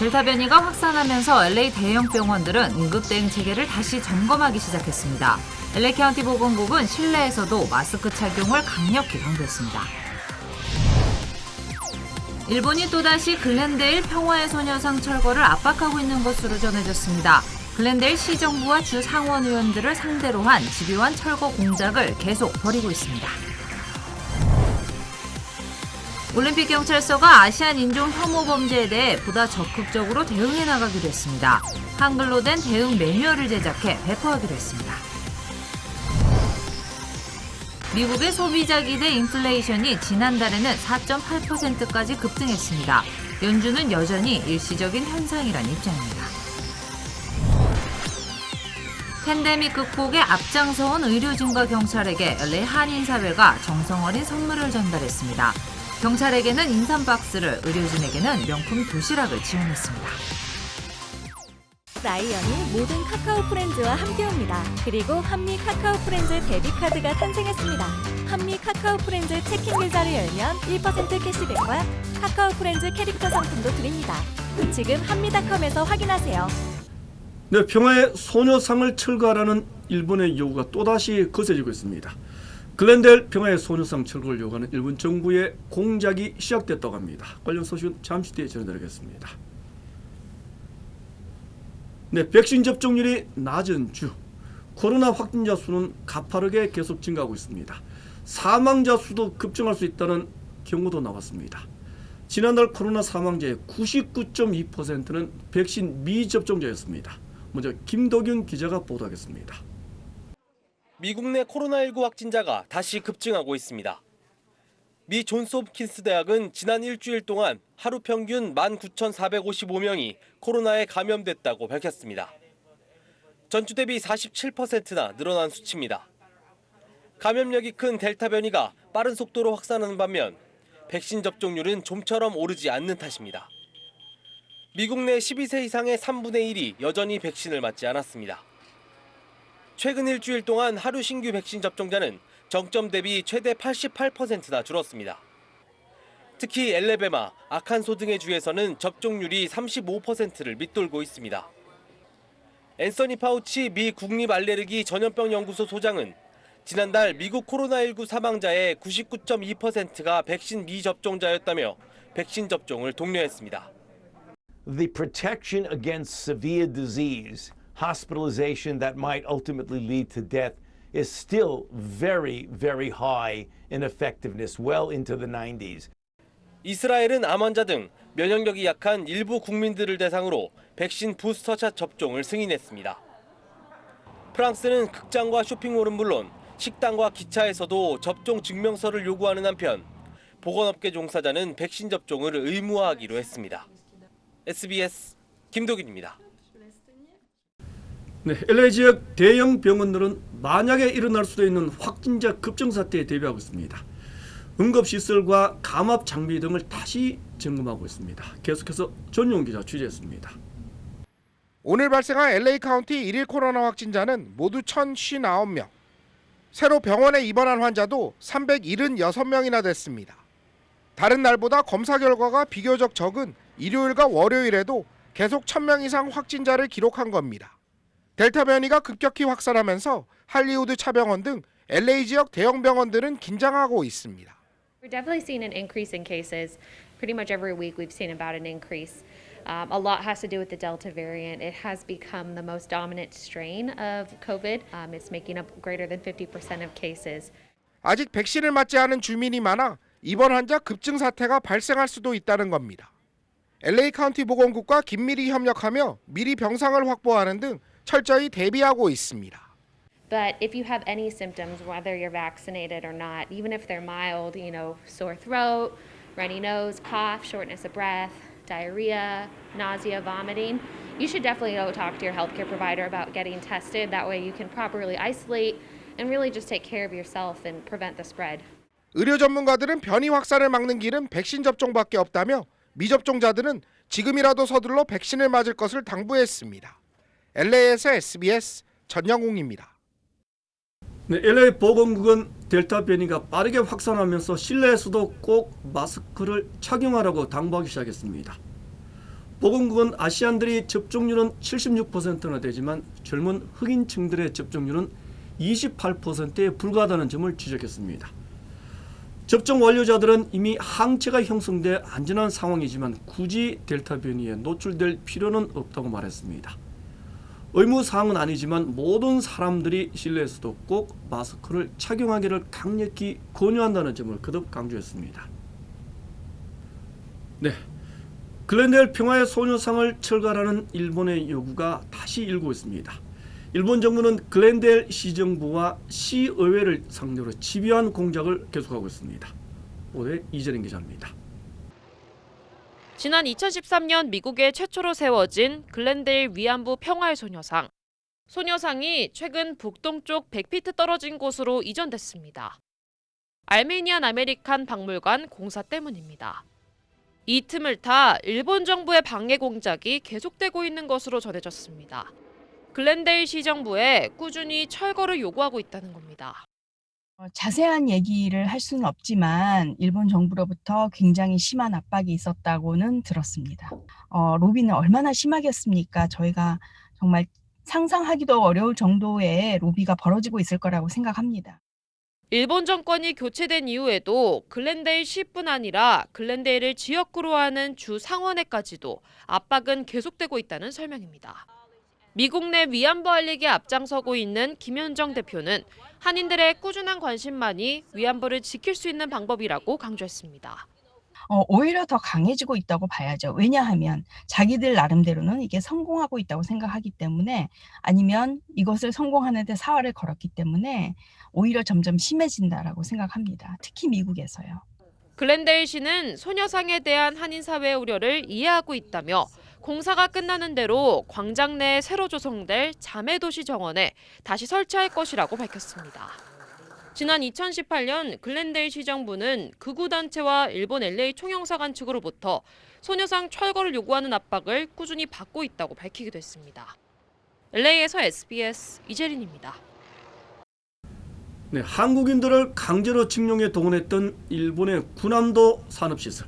델타 변이가 확산하면서 LA 대형 병원들은 응급 대응 체계를 다시 점검하기 시작했습니다. LA 카운티 보건국은 실내에서도 마스크 착용을 강력히 강조했습니다. 일본이 또다시 글렌데일 평화의 소녀상 철거를 압박하고 있는 것으로 전해졌습니다. 글렌데일 시정부와 주 상원의원들을 상대로 한 집요한 철거 공작을 계속 벌이고 있습니다. 올림픽 경찰서가 아시안 인종 혐오 범죄에 대해 보다 적극적으로 대응해 나가기로 했습니다. 한글로 된 대응 매뉴얼을 제작해 배포하기로 했습니다. 미국의 소비자 기대 인플레이션이 지난달에는 4.8%까지 급등했습니다. 연준은 여전히 일시적인 현상이란 입장입니다. 팬데믹 극복에 앞장서온 의료진과 경찰에게 LA 한인사회가 정성어린 선물을 전달했습니다. 경찰에게는 인삼 박스를, 의료진에게는 명품 도시락을 지원했습니다. 라이언이 모든 카카오 프렌즈와 함께합니다. 그리고 한미 카카오 프렌즈 데뷔카드가 탄생했습니다. 한미 카카오 프렌즈 체킹 계좌를 열면 1% 캐시백과 카카오 프렌즈 캐릭터 상품도 드립니다. 지금 한미닷컴에서 확인하세요. 네, 평화의 소녀상을 철거하라는 일본의 요구가 또다시 거세지고 있습니다. 글렌데일 평화의 소녀상 철거를 요구하는 일본 정부의 공작이 시작됐다고 합니다. 관련 소식은 잠시 뒤에 전해드리겠습니다. 네, 백신 접종률이 낮은 주, 코로나 확진자 수는 가파르게 계속 증가하고 있습니다. 사망자 수도 급증할 수 있다는 경고도 나왔습니다. 지난달 코로나 사망자의 99.2%는 백신 미접종자였습니다. 먼저 김도균 기자가 보도하겠습니다. 미국 내 코로나19 확진자가 다시 급증하고 있습니다. 미 존스홉킨스 대학은 지난 일주일 동안 하루 평균 19,455명이 코로나에 감염됐다고 밝혔습니다. 전주 대비 47%나 늘어난 수치입니다. 감염력이 큰 델타 변이가 빠른 속도로 확산하는 반면 백신 접종률은 좀처럼 오르지 않는 탓입니다. 미국 내 12세 이상의 3분의 1이 여전히 백신을 맞지 않았습니다. 최근 일주일 동안 하루 신규 백신 접종자는 정점 대비 최대 88%나 줄었습니다. 특히 엘레베마, 아칸소 등의 주에서는 접종률이 35%를 밑돌고 있습니다. 앤서니 파우치 미 국립알레르기 전염병 연구소 소장은 지난달 미국 코로나19 사망자의 99.2%가 백신 미접종자였다며 백신 접종을 독려했습니다. The protection against severe disease, hospitalization that might ultimately lead to death is still very, very high in effectiveness, well into the 90s. 이스라엘은 암 환자 등 면역력이 약한 일부 국민들을 대상으로 백신 부스터샷 접종을 승인했습니다. 프랑스는 극장과 쇼핑몰은 물론 식당과 기차에서도 접종 증명서를 요구하는 한편 보건업계 종사자는 백신 접종을 의무화하기로 했습니다. SBS 김도균입니다. 네, LA 지역 대형 병원들은 만약에 일어날 수도 있는 확진자 급증 사태에 대비하고 있습니다. 응급시설과 감압 장비 등을 다시 점검하고 있습니다. 계속해서 전용 기자 취재했습니다. 오늘 발생한 LA 카운티 1일 코로나 확진자는 모두 1,059명. 새로 병원에 입원한 환자도 376명이나 됐습니다. 다른 날보다 검사 결과가 비교적 적은 일요일과 월요일에도 계속 1,000명 이상 확진자를 기록한 겁니다. 델타 변이가 급격히 확산하면서 할리우드 차병원 등 LA 지역 대형 병원들은 긴장하고 있습니다. We're definitely seeing an increase in cases. Pretty much every week we've seen about an increase. A lot has to do with the Delta variant. It has become the most dominant strain of COVID. It's making up greater than 50% of cases. 아직 백신을 맞지 않은 주민이 많아 입원 환자 급증 사태가 발생할 수도 있다는 겁니다. LA 카운티 보건국과 긴밀히 협력하며 미리 병상을 확보하는 등 철저히 대비하고 있습니다. But if you have any symptoms, whether you're vaccinated or not, even if they're mild, sore throat, runny nose, cough, shortness of breath, diarrhea, nausea, vomiting, you should definitely go talk to your healthcare provider about getting tested. That way you can properly isolate and really just take care of yourself and prevent the spread. 의료 전문가들은 변이 확산을 막는 길은 백신 접종밖에 없다며 미접종자들은 지금이라도 서둘러 백신을 맞을 것을 당부했습니다. LA에서 SBS 전영웅입니다. 네, LA 보건국은 델타 변이가 빠르게 확산하면서 실내에서도 꼭 마스크를 착용하라고 당부하기 시작했습니다. 보건국은 아시안들의 접종률은 76%나 되지만 젊은 흑인층들의 접종률은 28%에 불과하다는 점을 지적했습니다. 접종 완료자들은 이미 항체가 형성돼 안전한 상황이지만 굳이 델타 변이에 노출될 필요는 없다고 말했습니다. 의무사항은 아니지만 모든 사람들이 실내에서도 꼭 마스크를 착용하기를 강력히 권유한다는 점을 거듭 강조했습니다. 네, 글렌데일 평화의 소녀상을 철거하라는 일본의 요구가 다시 일고 있습니다. 일본 정부는 글렌데일 시정부와 시의회를 상대로 집요한 공작을 계속하고 있습니다. 보도에 이재린 기자입니다. 지난 2013년 미국에 최초로 세워진 글렌데일 위안부 평화의 소녀상. 소녀상이 최근 북동쪽 100피트 떨어진 곳으로 이전됐습니다. 알메니안 아메리칸 박물관 공사 때문입니다. 이 틈을 타 일본 정부의 방해 공작이 계속되고 있는 것으로 전해졌습니다. 글렌데일 시정부에 꾸준히 철거를 요구하고 있다는 겁니다. 자세한 얘기를 할 수는 없지만 일본 정부로부터 굉장히 심한 압박이 있었다고는 들었습니다. 로비는 얼마나 심하겠습니까? 저희가 정말 상상하기도 어려울 정도의 로비가 벌어지고 있을 거라고 생각합니다. 일본 정권이 교체된 이후에도 글렌데일 시뿐 아니라 글렌데일을 지역구로 하는 주 상원에까지도 압박은 계속되고 있다는 설명입니다. 미국 내 위안부 알리기에 앞장서고 있는 김현정 대표는 한인들의 꾸준한 관심만이 위안부를 지킬 수 있는 방법이라고 강조했습니다. 오히려 더 강해지고 있다고 봐야죠. 왜냐하면 자기들 나름대로는 이게 성공하고 있다고 생각하기 때문에 아니면 이것을 성공하는 데 사활을 걸었기 때문에 오히려 점점 심해진다라고 생각합니다. 특히 미국에서요. 글렌데일 시는 소녀상에 대한 한인 사회의 우려를 이해하고 있다며 공사가 끝나는 대로 광장 내에 새로 조성될 자매도시 정원에 다시 설치할 것이라고 밝혔습니다. 지난 2018년 글렌데일 시정부는 극우단체와 일본 LA 총영사관 측으로부터 소녀상 철거를 요구하는 압박을 꾸준히 받고 있다고 밝히기도 했습니다. LA에서 SBS 이재린입니다. 네, 한국인들을 강제로 징용에 동원했던 일본의 군함도 산업시설.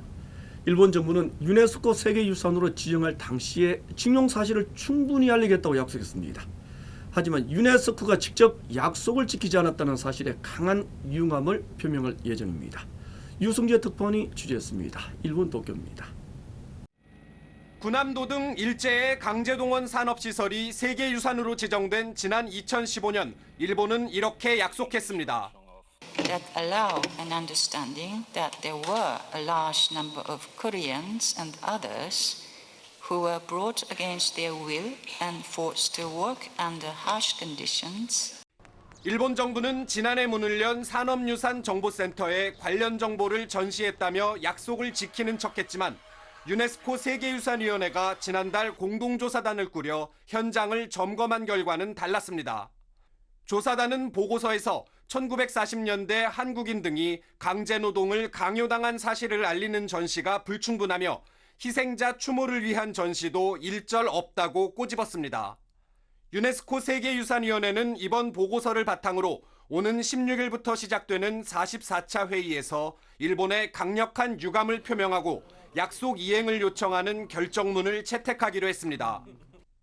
일본 정부는 유네스코 세계유산으로 지정할 당시에 징용 사실을 충분히 알리겠다고 약속했습니다. 하지만 유네스코가 직접 약속을 지키지 않았다는 사실에 강한 유감을 표명할 예정입니다. 유승재 특파원이 취재했습니다. 일본 도쿄입니다. 군함도 등 일제의 강제동원 산업시설이 세계유산으로 지정된 지난 2015년 일본은 이렇게 약속했습니다. That allow an understanding that there were a large number of Koreans and others who were brought against their will and forced to work under harsh conditions. 일본 정부는 지난해 문을 연 산업유산 정보센터에 관련 정보를 전시했다며 약속을 지키는 척했지만 유네스코 세계유산위원회가 지난달 공동조사단을 꾸려 현장을 점검한 결과는 달랐습니다. 조사단은 보고서에서 1940년대 한국인 등이 강제노동을 강요당한 사실을 알리는 전시가 불충분하며 희생자 추모를 위한 전시도 일절 없다고 꼬집었습니다. 유네스코 세계유산위원회는 이번 보고서를 바탕으로 오는 16일부터 시작되는 44차 회의에서 일본에 강력한 유감을 표명하고 약속 이행을 요청하는 결정문을 채택하기로 했습니다.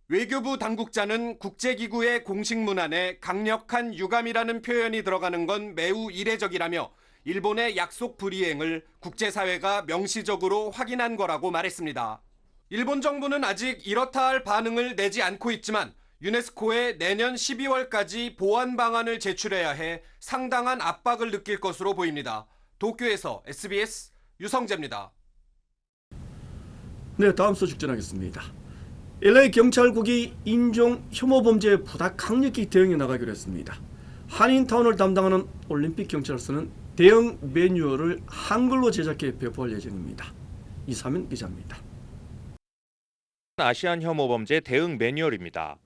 외교부 당국자는 국제기구의 공식 문안에 강력한 유감이라는 표현이 들어가는 건 매우 이례적이라며 일본의 약속 불이행을 국제사회가 명시적으로 확인한 거라고 말했습니다. 일본 정부는 아직 이렇다 할 반응을 내지 않고 있지만 유네스코에 내년 12월까지 보완 방안을 제출해야 해 상당한 압박을 느낄 것으로 보입니다. 도쿄에서 SBS 유성재입니다. 네, 다음 소식 전하겠습니다. LA 경찰국이 인종 혐오 범죄에 보다 강력히 대응해 나가기로 했습니다. 한인타운을 담당하는 올림픽 경찰서는 대응 매뉴얼을 한글로 제작해 배포할 예정입니다. 이사면 기자입니다. 아시안 혐오 범죄 대응 매뉴얼입니다.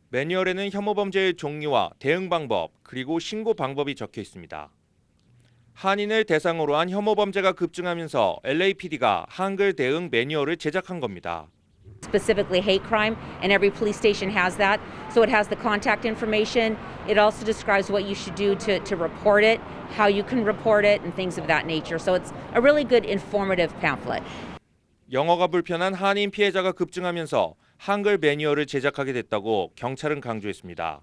매뉴얼에는 혐오 범죄의 종류와 대응 방법 그리고 신고 방법이 적혀 있습니다. 한인을 대상으로 한 혐오 범죄가 급증하면서 LAPD가 한글 대응 매뉴얼을 제작한 겁니다. Specifically hate crime, and every police station has that. So it has the contact information. It also describes what you should do to report it, how you can report it, and things of that nature. So it's a really good informative pamphlet. 영어가 불편한 한인 피해자가 급증하면서 한글 매뉴얼을 제작하게 됐다고 경찰은 강조했습니다.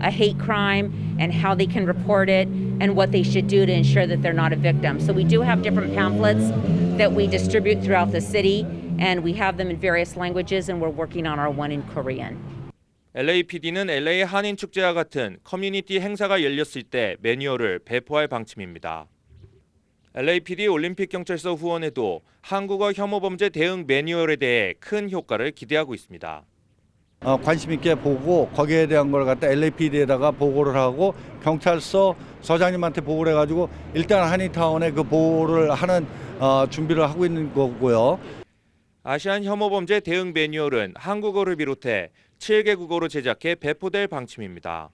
A hate crime and how they can report it and what they should do to ensure that they're not a victim. So we do have different pamphlets that we distribute throughout the city and we have them in various languages and we're working on our one in Korean. LAPD는 LA 한인 축제와 같은 커뮤니티 행사가 열렸을 때 매뉴얼을 배포할 방침입니다. LAPD 올림픽 경찰서 후원에도 한국어 혐오 범죄 대응 매뉴얼에 대해 큰 효과를 기대하고 있습니다. 관심 있게 보고 거기에 대한 걸 갖다 LAPD에다가 보고를 하고 경찰서 서장님한테 보고를 해가지고 일단 한인타운에 그 보고를 하는 준비를 하고 있는 거고요. 아시안 혐오 범죄 대응 매뉴얼은 한국어를 비롯해 7개 국어로 제작해 배포될 방침입니다.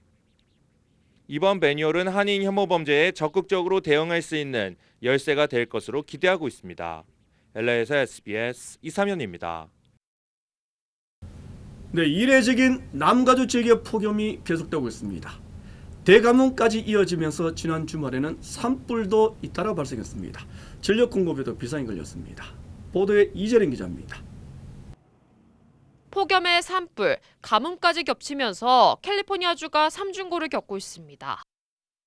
이번 매뉴얼은 한인 혐오 범죄에 적극적으로 대응할 수 있는 열쇠가 될 것으로 기대하고 있습니다. LA에서 SBS 이삼현입니다. 네, 이례적인 남가주 지역의 폭염이 계속되고 있습니다. 대가뭄까지 이어지면서 지난 주말에는 산불도 잇따라 발생했습니다. 전력 공급에도 비상이 걸렸습니다. 보도에 이재린 기자입니다. 폭염에 산불, 가뭄까지 겹치면서 캘리포니아주가 삼중고를 겪고 있습니다.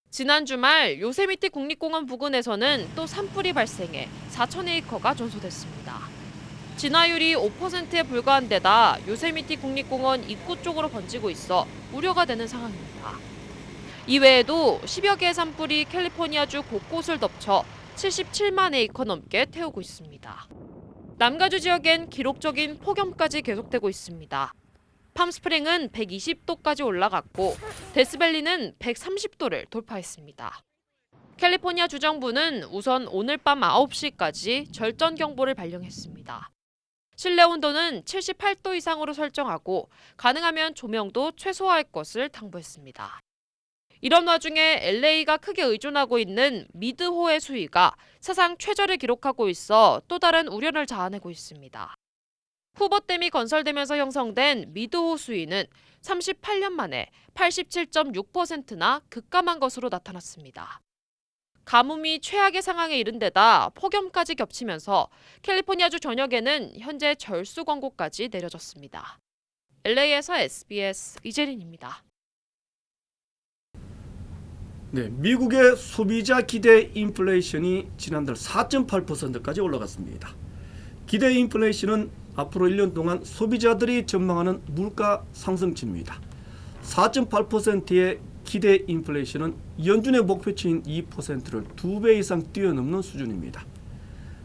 지난 주말 요세미티 국립공원 부근에서는 또 산불이 발생해 4,000에이커가 전소됐습니다. 진화율이 5%에 불과한 데다 요세미티 국립공원 입구 쪽으로 번지고 있어 우려가 되는 상황입니다. 이외에도 10여 개의 산불이 캘리포니아주 곳곳을 덮쳐 77만 에이커 넘게 태우고 있습니다. 남가주 지역엔 기록적인 폭염까지 계속되고 있습니다. 팜스프링은 120도까지 올라갔고 데스밸리는 130도를 돌파했습니다. 캘리포니아 주정부는 우선 오늘 밤 9시까지 절전 경보를 발령했습니다. 실내 온도는 78도 이상으로 설정하고 가능하면 조명도 최소화할 것을 당부했습니다. 이런 와중에 LA가 크게 의존하고 있는 미드호의 수위가 사상 최저를 기록하고 있어 또 다른 우려를 자아내고 있습니다. 후보댐이 건설되면서 형성된 미드호 수위는 38년 만에 87.6%나 급감한 것으로 나타났습니다. 가뭄이 최악의 상황에 이른 데다 폭염까지 겹치면서 캘리포니아주 전역에는 현재 절수 권고까지 내려졌습니다. LA에서 SBS 이재린입니다. 네, 미국의 소비자 기대 인플레이션이 지난달 4.8%까지 올라갔습니다. 기대 인플레이션은 앞으로 1년 동안 소비자들이 전망하는 물가 상승치입니다. 4.8%의 기대 인플레이션은 연준의 목표치인 2%를 2배 이상 뛰어넘는 수준입니다.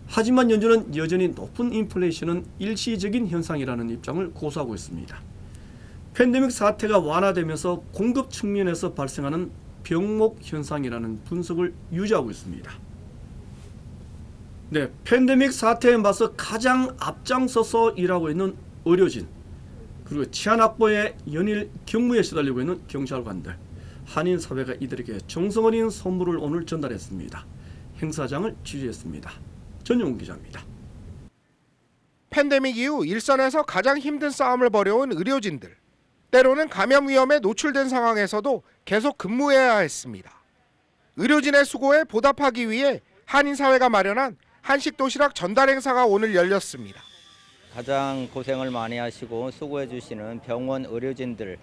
하지만 연준은 여전히 높은 인플레이션은 일시적인 현상이라는 입장을 고수하고 있습니다. 팬데믹 사태가 완화되면서 공급 측면에서 발생하는 병목 현상이라는 분석을 유지하고 있습니다. 네, 팬데믹 사태에 맞서 가장 앞장서서 일하고 있는 의료진, 그리고 치안 확보에 연일 경무에 시달리고 있는 경찰관들, 한인 사회가 이들에게 정성 어린 선물을 오늘 전달했습니다. 행사장을 취재했습니다. 전용훈 기자입니다. 팬데믹 이후 일선에서 가장 힘든 싸움을 벌여온 의료진들. 때로는 감염 위험에 노출된 상황에서도 계속 근무해야 했습니다. 의료진의 수고에 보답하기 위해 한인 사회가 마련한 한식 도시락 전달 행사가 오늘 열렸습니다. 가장 고생을 많이 하시고 수고해 주시는 병원 의료진들을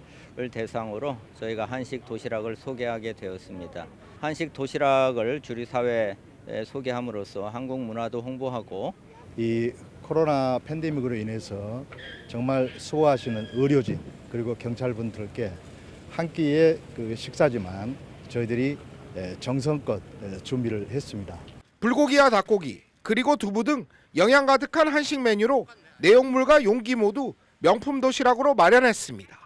대상으로 저희가 한식 도시락을 소개하게 되었습니다. 한식 도시락을 주류 사회에 소개함으로써 한국 문화도 홍보하고 이 코로나 팬데믹으로 인해서 정말 수고하시는 의료진 그리고 경찰분들께 한 끼의 그 식사지만 저희들이 정성껏 준비를 했습니다. 불고기와 닭고기 그리고 두부 등 영양 가득한 한식 메뉴로 내용물과 용기 모두 명품 도시락으로 마련했습니다.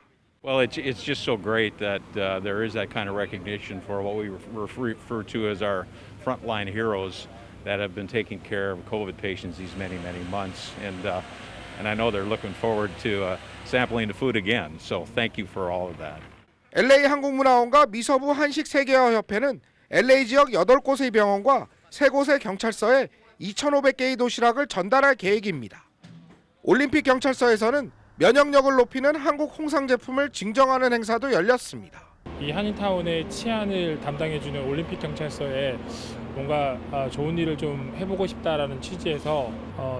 Well, it's just so great that there is that kind of recognition for what we refer to as our frontline heroes that have been taking care of COVID patients these many months, and I know they're looking forward to sampling the food again. So thank you for all of that. LA 한국문화원과 미서부 한식 세계화 협회는 LA 지역 8곳의 병원과 3곳의 경찰서에 2,500개의 도시락을 전달할 계획입니다. 올림픽 경찰서에서는 면역력을 높이는 한국 홍상 제품을 증정하는 행사도 열렸습니다. 이 한인타운의 치안을 담당해주는 올림픽 경찰서에 뭔가 좋은 일을 좀 해보고 싶다라는 취지에서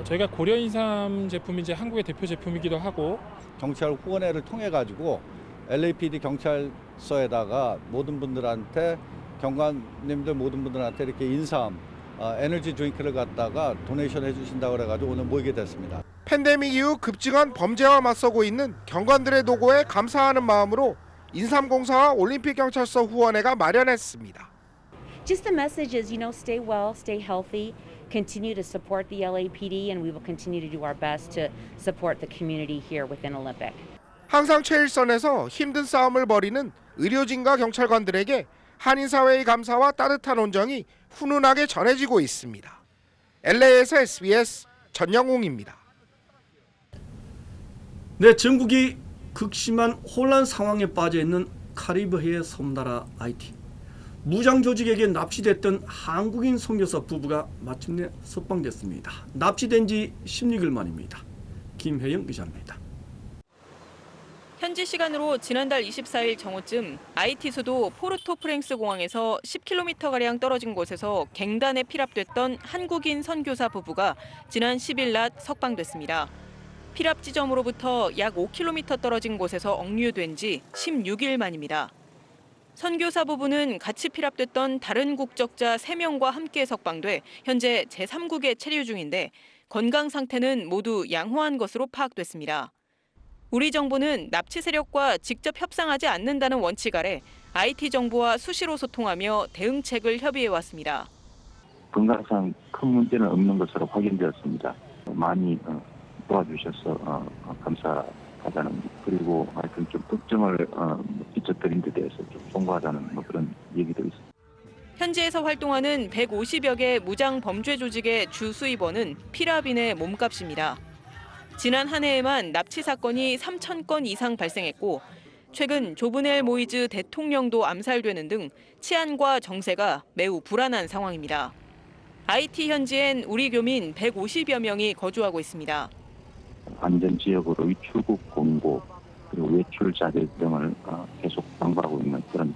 저희가 고려 인삼 제품이 이제 한국의 대표 제품이기도 하고 경찰 후원회를 통해 가지고 LAPD 경찰서에다가 모든 분들한테 경관님들 모든 분들한테 이렇게 인삼 에너지 드링크를 갖다가 도네이션 해주신다고 그래가지고 오늘 모이게 됐습니다. 팬데믹 이후 급증한 범죄와 맞서고 있는 경관들의 노고에 감사하는 마음으로 인삼공사와 올림픽 경찰서 후원회가 마련했습니다. Just the message is, stay well, stay healthy, continue to support the LAPD, and we will continue to do our best to support the community here within Olympic. 항상 최일선에서 힘든 싸움을 벌이는 의료진과 경찰관들에게 한인사회의 감사와 따뜻한 온정이 훈훈하게 전해지고 있습니다. LA에서 SBS 전영웅입니다. 네, 전국이 극심한 혼란 상황에 빠져 있는 카리브해의 섬나라 하이티. 무장 조직에게 납치됐던 한국인 선교사 부부가 마침내 석방됐습니다. 납치된 지 16일 만입니다. 김혜영 기자입니다. 현지 시간으로 지난달 24일 정오쯤 하이티 수도 포르토프랭스 공항에서 10km가량 떨어진 곳에서 갱단에 피랍됐던 한국인 선교사 부부가 지난 10일 낮 석방됐습니다. 피랍 지점으로부터 약 5km 떨어진 곳에서 억류된 지 16일 만입니다. 선교사 부부는 같이 피랍됐던 다른 국적자 3명과 함께 석방돼 현재 제3국에 체류 중인데 건강 상태는 모두 양호한 것으로 파악됐습니다. 우리 정부는 납치 세력과 직접 협상하지 않는다는 원칙 아래 IT 정부와 수시로 소통하며 대응책을 협의해왔습니다. 건강상 큰 문제는 없는 것으로 확인되었습니다. 많이 도와주셔서 감사하다는, 그리고 하여튼 좀 걱정을 끼쳐드린 데 대해서 좀 송구하다는 그런 얘기도 있습니다. 현지에서 활동하는 150여 개 무장 범죄 조직의 주 수입원은 피랍인의 몸값입니다. 지난 한 해에만 납치 사건이 3,000건 이상 발생했고 최근 조브넬 모이즈 대통령도 암살되는 등 치안과 정세가 매우 불안한 상황입니다. IT 현지엔 우리 교민 150여 명이 거주하고 있습니다. 안전지역으로 출국 공고 그리고 외출 자제 등을 계속 당부하고 있는 그런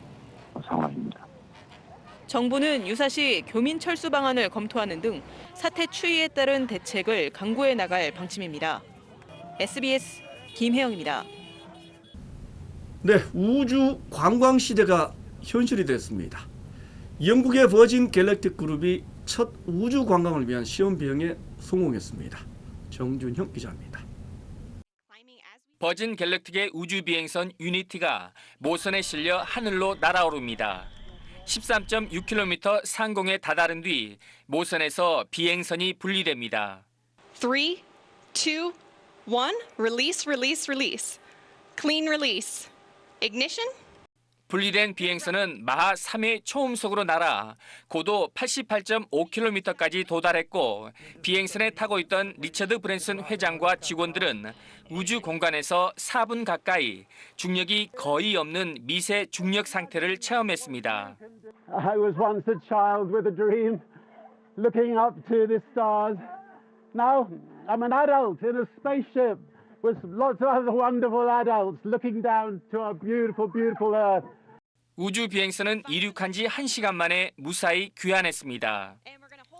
상황입니다. 정부는 유사시 교민 철수 방안을 검토하는 등 사태 추이에 따른 대책을 강구해 나갈 방침입니다. SBS 김혜영입니다. 네, 우주 관광 시대가 현실이 됐습니다. 영국의 버진 갤럭틱 그룹이 첫 우주 관광을 위한 시험 비행에 성공했습니다. 정준형 기자입니다. 버진 갤럭틱의 우주 비행선 유니티가 모선에 실려 하늘로 날아오릅니다. 13.6km 상공에 다다른 뒤 모선에서 비행선이 분리됩니다. 3, 2, 1, release, release, release. Clean release. Ignition. 분리된 비행선은 마하 3의 초음속으로 날아 고도 88.5km까지 도달했고 비행선에 타고 있던 리처드 브랜슨 회장과 직원들은 우주 공간에서 4분 가까이 중력이 거의 없는 미세 중력 상태를 체험했습니다. I was once a child with a dream, looking up to the stars. Now I'm an adult in a spaceship with lots of other wonderful adults looking down to our beautiful, beautiful Earth. 우주 비행선은 이륙한 지 1시간 만에 무사히 귀환했습니다.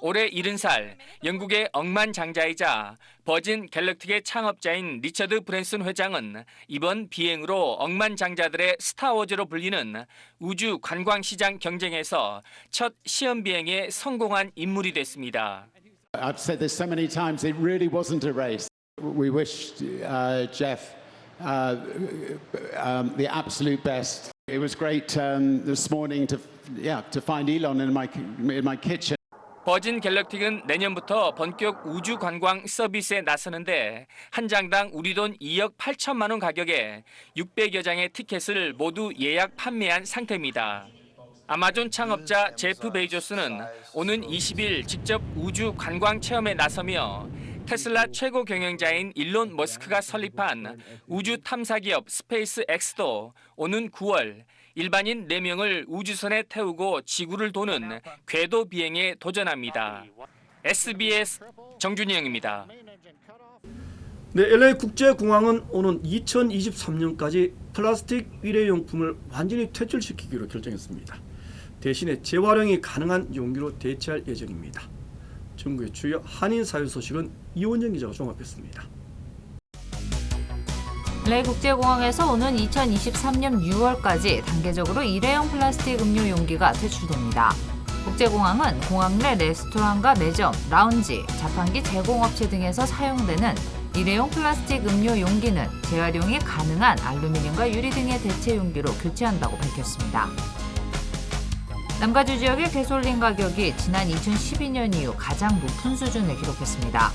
올해 70살, 영국의 억만장자이자 버진 갤럭틱의 창업자인 리처드 브랜슨 회장은 이번 비행으로 억만장자들의 스타워즈로 불리는 우주 관광시장 경쟁에서 첫 시험 비행에 성공한 인물이 됐습니다. I've said this so many times, it really wasn't a race. We wish Jeff the absolute best. It was great this morning to find Elon in my kitchen. 버진 갤럭틱은 내년부터 본격 우주 관광 서비스에 나서는데 한 장당 우리 돈 2억 8천만 원 가격에 600여 장의 티켓을 모두 예약 판매한 상태입니다. 아마존 창업자 제프 베이조스는 오는 20일 직접 우주 관광 체험에 나서며 테슬라 최고 경영자인 일론 머스크가 설립한 우주 탐사 기업 스페이스 X도 오는 9월 일반인 4명을 우주선에 태우고 지구를 도는 궤도 비행에 도전합니다. SBS 정준영입니다. 네, LA 국제공항은 오는 2023년까지 플라스틱 일회용품을 완전히 퇴출시키기로 결정했습니다. 대신에 재활용이 가능한 용기로 대체할 예정입니다. 중국의 주요 한인 사회 소식은 이원정 기자가 종합했습니다. LA 국제공항에서 오는 2023년 6월까지 단계적으로 일회용 플라스틱 음료 용기가 퇴출됩니다. 국제공항은 공항 내 레스토랑과 매점, 라운지, 자판기 제공업체 등에서 사용되는 일회용 플라스틱 음료 용기는 재활용이 가능한 알루미늄과 유리 등의 대체 용기로 교체한다고 밝혔습니다. 남가주 지역의 가솔린 가격이 지난 2012년 이후 가장 높은 수준을 기록했습니다.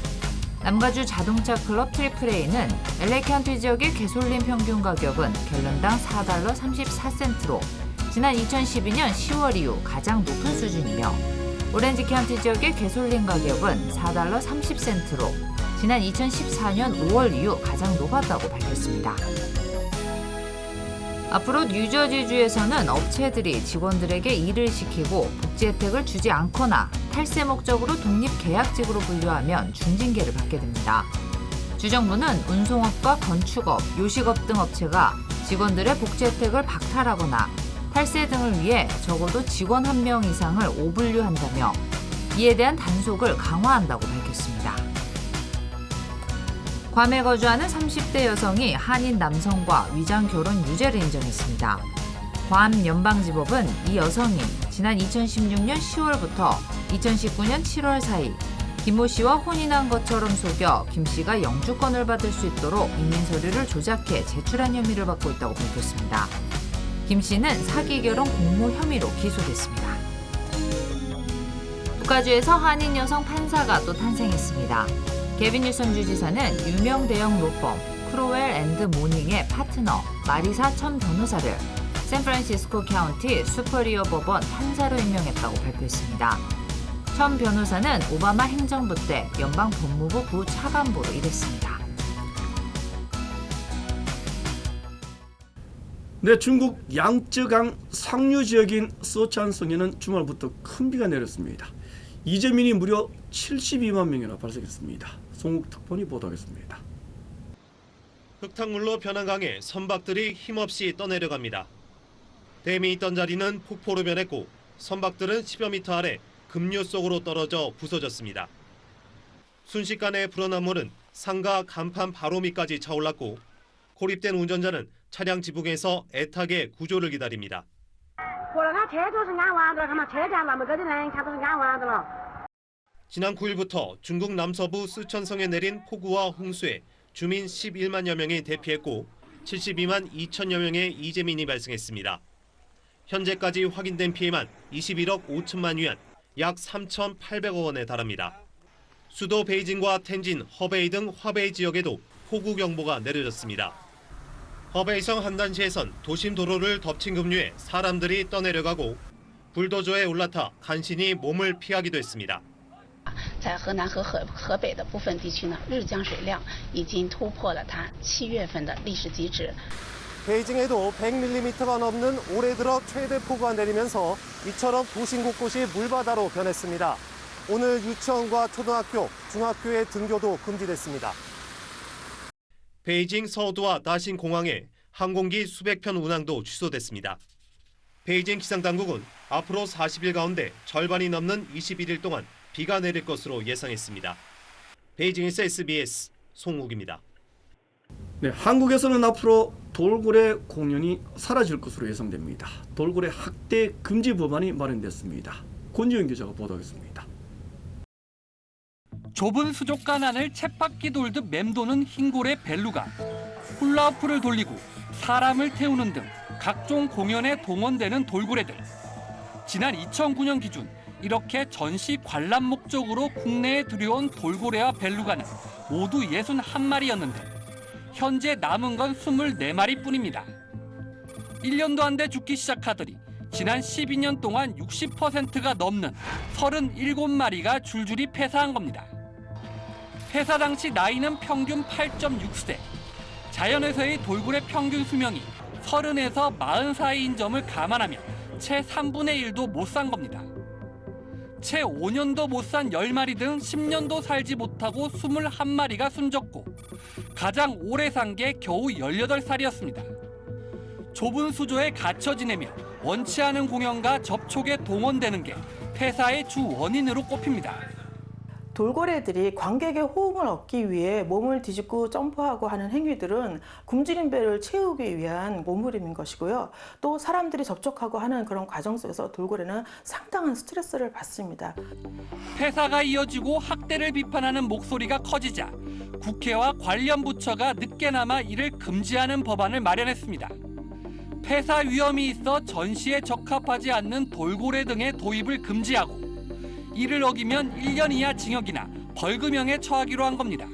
남가주 자동차 클럽 트리플A는 LA 카운티 지역의 가솔린 평균 가격은 갤런당 $4 34센트로 지난 2012년 10월 이후 가장 높은 수준이며 오렌지 카운티 지역의 가솔린 가격은 $4 30센트로 지난 2014년 5월 이후 가장 높았다고 밝혔습니다. 앞으로 뉴저지주에서는 업체들이 직원들에게 일을 시키고 복지 혜택을 주지 않거나 탈세 목적으로 독립계약직으로 분류하면 중징계를 받게 됩니다. 주정부는 운송업과 건축업, 요식업 등 업체가 직원들의 복지 혜택을 박탈하거나 탈세 등을 위해 적어도 직원 1명 이상을 오분류한다며 이에 대한 단속을 강화한다고 밝혔습니다. 괌에 거주하는 30대 여성이 한인 남성과 위장 결혼 유죄를 인정했습니다. 괌 연방지법은 이 여성이 지난 2016년 10월부터 2019년 7월 사이 김모 씨와 혼인한 것처럼 속여 김 씨가 영주권을 받을 수 있도록 이민 서류를 조작해 제출한 혐의를 받고 있다고 밝혔습니다. 김 씨는 사기 결혼 공모 혐의로 기소됐습니다. 북가주에서 한인 여성 판사가 또 탄생했습니다. 게빈 뉴섬 주지사는 유명 대형 로펌 크로웰 앤드 모닝의 파트너 마리사 천 변호사를 샌프란시스코 카운티 수퍼리어 법원 판사로 임명했다고 발표했습니다. 천 변호사는 오바마 행정부 때 연방 법무부 부차관보로 일했습니다. 네, 중국 양쯔강 상류 지역인 서촨성에는 주말부터 큰 비가 내렸습니다. 이재민이 무려 72만 명이나 발생했습니다. 송욱 특파원이 보도하겠습니다. 흙탕물로 변한 강에 선박들이 힘없이 떠내려갑니다. 댐이 있던 자리는 폭포로 변했고 선박들은 10여 미터 아래 급류 속으로 떨어져 부서졌습니다. 순식간에 불어난 물은 상가 간판 바로 밑까지 차올랐고 고립된 운전자는 차량 지붕에서 애타게 구조를 기다립니다. 지난 9일부터 중국 남서부 쓰촨성에 내린 폭우와 홍수에 주민 11만여 명이 대피했고 72만 2천여 명의 이재민이 발생했습니다. 현재까지 확인된 피해만 21억 5천만 위안, 약 3,800억 원에 달합니다. 수도 베이징과 텐진, 허베이 등 화베이 지역에도 폭우 경보가 내려졌습니다. 허베이성 한단시에선 도심 도로를 덮친 급류에 사람들이 떠내려가고 불도저에 올라타 간신히 몸을 피하기도 했습니다. 在河南和河北的部分地区呢，日降水量已经突破了它7月份的历史极值。 베이징에도 100mm가 넘는 올해 들어 최대 폭우가 내리면서 이처럼 도심 곳곳이 물바다로 변했습니다. 오늘 유치원과 초등학교, 중학교의 등교도 금지됐습니다. 베이징 서두와 나신 공항에 항공기 수백 편 운항도 취소됐습니다. 베이징 기상당국은 앞으로 40일 가운데 절반이 넘는 21일 동안 비가 내릴 것으로 예상했습니다. 베이징에서 SBS 송욱입니다. 네, 한국에서는 앞으로 돌고래 공연이 사라질 것으로 예상됩니다. 돌고래 학대 금지 법안이 마련됐습니다. 권지영 기자가 보도하겠습니다. 좁은 수족관 안을 쳇바퀴 돌듯 맴도는 흰고래 벨루가 훌라후프를 돌리고 사람을 태우는 등 각종 공연에 동원되는 돌고래들. 지난 2009년 기준 이렇게 전시 관람 목적으로 국내에 들여온 돌고래와 벨루가는 모두 61마리였는데 현재 남은 건 24마리뿐입니다. 1년도 안 돼 죽기 시작하더니 지난 12년 동안 60%가 넘는 37마리가 줄줄이 폐사한 겁니다. 폐사 당시 나이는 평균 8.6세. 자연에서의 돌고래 평균 수명이 30에서 40 사이인 점을 감안하면 채 3분의 1도 못 산 겁니다. 채 5년도 못 산 10마리 등 10년도 살지 못하고 21마리가 숨졌고 가장 오래 산 게 겨우 18살이었습니다. 좁은 수조에 갇혀 지내며 원치 않은 공연과 접촉에 동원되는 게 폐사의 주 원인으로 꼽힙니다. 돌고래들이 관객의 호응을 얻기 위해 몸을 뒤집고 점프하고 하는 행위들은 굶주린 배를 채우기 위한 몸부림인 것이고요. 또 사람들이 접촉하고 하는 그런 과정 속에서 돌고래는 상당한 스트레스를 받습니다. 폐사가 이어지고 학대를 비판하는 목소리가 커지자 국회와 관련 부처가 늦게나마 이를 금지하는 법안을 마련했습니다. 폐사 위험이 있어 전시에 적합하지 않는 돌고래 등의 도입을 금지하고 이를 어기면 1년 이하 징역이나 벌금형에 처하기로 한 겁니다.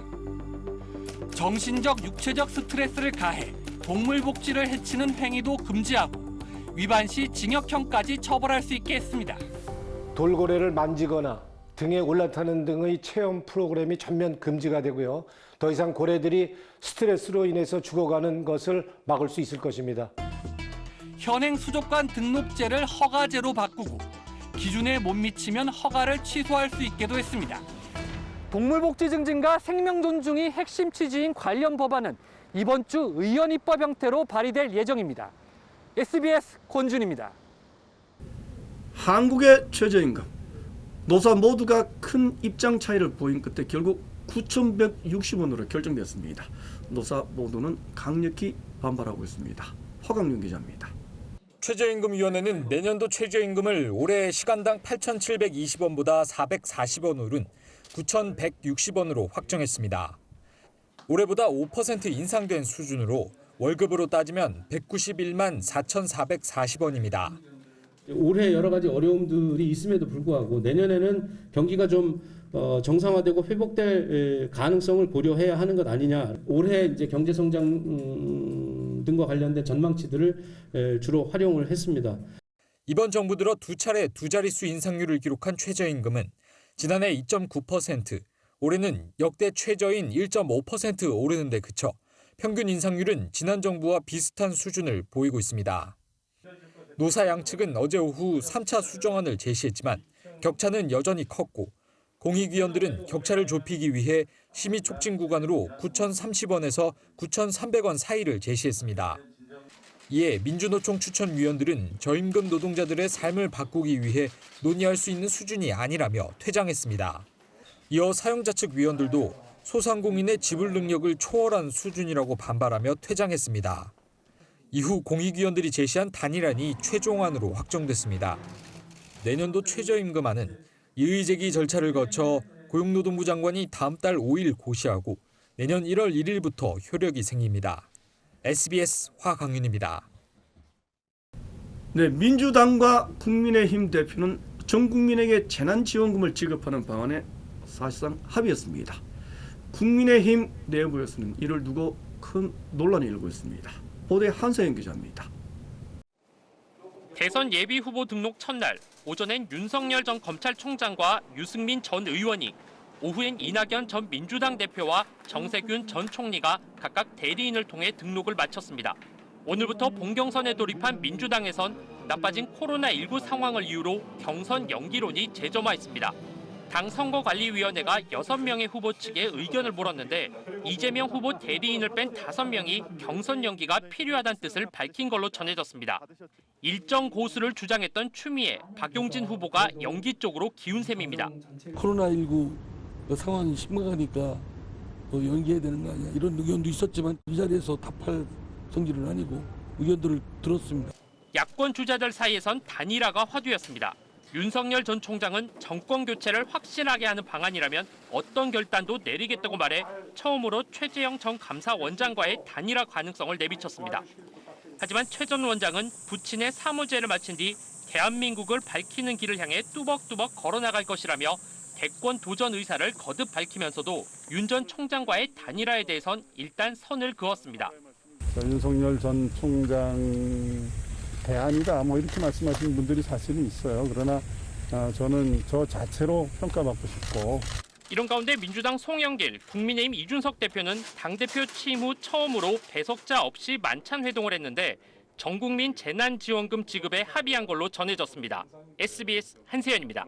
정신적, 육체적 스트레스를 가해 동물 복지를 해치는 행위도 금지하고 위반 시 징역형까지 처벌할 수 있게 했습니다. 돌고래를 만지거나 등에 올라타는 등의 체험 프로그램이 전면 금지가 되고요. 더 이상 고래들이 스트레스로 인해서 죽어가는 것을 막을 수 있을 것입니다. 현행 수족관 등록제를 허가제로 바꾸고 기준에 못 미치면 허가를 취소할 수 있게도 했습니다. 동물복지 증진과 생명 존중이 핵심 취지인 관련 법안은 이번 주 의원 입법 형태로 발의될 예정입니다. SBS 권준입니다. 한국의 최저임금. 노사 모두가 큰 입장 차이를 보인 끝에 결국 9,160원으로 결정됐습니다. 노사 모두는 강력히 반발하고 있습니다. 허강윤 기자입니다. 최저임금위원회는 내년도 최저임금을 올해 시간당 8,720원보다 440원 오른 9,160원으로 확정했습니다. 올해보다 5% 인상된 수준으로 월급으로 따지면 191만 4,440원입니다. 올해 여러 가지 어려움들이 있음에도 불구하고 내년에는 경기가 좀 정상화되고 회복될 가능성을 고려해야 하는 것 아니냐. 올해 이제 경제 성장 등과 관련된 전망치들을 주로 활용을 했습니다. 이번 정부 들어 두 차례 두 자릿수 인상률을 기록한 최저임금은 지난해 2.9%, 올해는 역대 최저인 1.5% 오르는 데 그쳐 평균 인상률은 지난 정부와 비슷한 수준을 보이고 있습니다. 노사 양측은 어제 오후 3차 수정안을 제시했지만 격차는 여전히 컸고 공익위원들은 격차를 좁히기 위해 심의 촉진 구간으로 9,030원에서 9,300원 사이를 제시했습니다. 이에 민주노총 추천위원들은 저임금 노동자들의 삶을 바꾸기 위해 논의할 수 있는 수준이 아니라며 퇴장했습니다. 이어 사용자 측 위원들도 소상공인의 지불 능력을 초월한 수준이라고 반발하며 퇴장했습니다. 이후 공익위원들이 제시한 단일안이 최종안으로 확정됐습니다. 내년도 최저임금안은 이의제기 절차를 거쳐 고용노동부 장관이 다음 달 5일 고시하고 내년 1월 1일부터 효력이 생깁니다. SBS 화강윤입니다. 네, 민주당과 국민의힘 대표는 전 국민에게 재난지원금을 지급하는 방안에 사실상 합의했습니다. 국민의힘 내부에서는 이를 두고 큰 논란이 일고 있습니다. 보도에 한서영 기자입니다. 대선 예비후보 등록 첫날 오전엔 윤석열 전 검찰총장과 유승민 전 의원이, 오후엔 이낙연 전 민주당 대표와 정세균 전 총리가 각각 대리인을 통해 등록을 마쳤습니다. 오늘부터 본경선에 돌입한 민주당에선 나빠진 코로나19 상황을 이유로 경선 연기론이 재점화했습니다. 당 선거관리위원회가 6명의 후보 측에 의견을 물었는데 이재명 후보 대리인을 뺀 5명이 경선 연기가 필요하다는 뜻을 밝힌 걸로 전해졌습니다. 일정 고수를 주장했던 추미애, 박용진 후보가 연기 쪽으로 기운 셈입니다. 코로나19 상황이 심각하니까 연기해야 되는 거 아니야, 이런 의견도 있었지만 이 자리에서 답할 성질은 아니고 의견들을 들었습니다. 야권 주자들 사이에선 단일화가 화두였습니다. 윤석열 전 총장은 정권 교체를 확실하게 하는 방안이라면 어떤 결단도 내리겠다고 말해 처음으로 최재형 전 감사원장과의 단일화 가능성을 내비쳤습니다. 하지만 최 전 원장은 부친의 사무제를 마친 뒤 대한민국을 밝히는 길을 향해 뚜벅뚜벅 걸어나갈 것이라며 대권 도전 의사를 거듭 밝히면서도 윤 전 총장과의 단일화에 대해선 일단 선을 그었습니다. 윤석열 전 총장 대안이다, 이렇게 말씀하시는 분들이 사실은 있어요. 그러나 저는 저 자체로 평가받고 싶고. 이런 가운데 민주당 송영길, 국민의힘 이준석 대표는 당대표 취임 후 처음으로 배석자 없이 만찬 회동을 했는데 전국민 재난지원금 지급에 합의한 걸로 전해졌습니다. SBS 한세연입니다.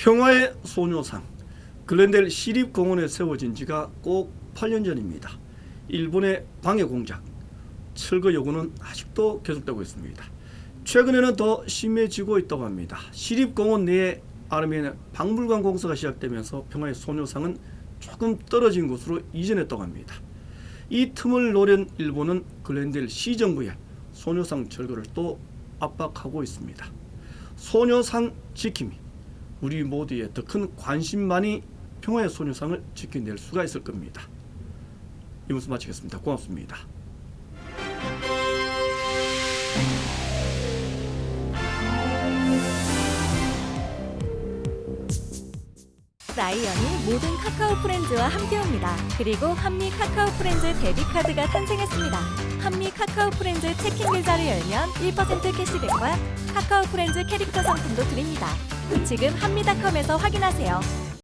평화의 소녀상, 글렌델 시립공원에 세워진 지가 꼭 8년 전입니다. 일본의 방해 공작, 철거 요구는 아직도 계속되고 있습니다. 최근에는 더 심해지고 있다고 합니다. 시립공원 내에 아르메니아 박물관 공사가 시작되면서 평화의 소녀상은 조금 떨어진 곳으로 이전했다고 합니다. 이 틈을 노린 일본은 글렌델 시정부에 소녀상 철거를 또 압박하고 있습니다. 소녀상 지킴이, 우리 모두의 더 큰 관심만이 평화의 소녀상을 지켜낼 수가 있을 겁니다. 이 뉴스 마치겠습니다. 고맙습니다. 라이언이 모든 카카오 프렌즈와 함께합니다. 그리고 한미 카카오 프렌즈 데뷔카드가 탄생했습니다. 한미 카카오 프렌즈 체킹 계좌를 열면 1% 캐시백과 카카오 프렌즈 캐릭터 상품도 드립니다. 지금 한미닷컴에서 확인하세요.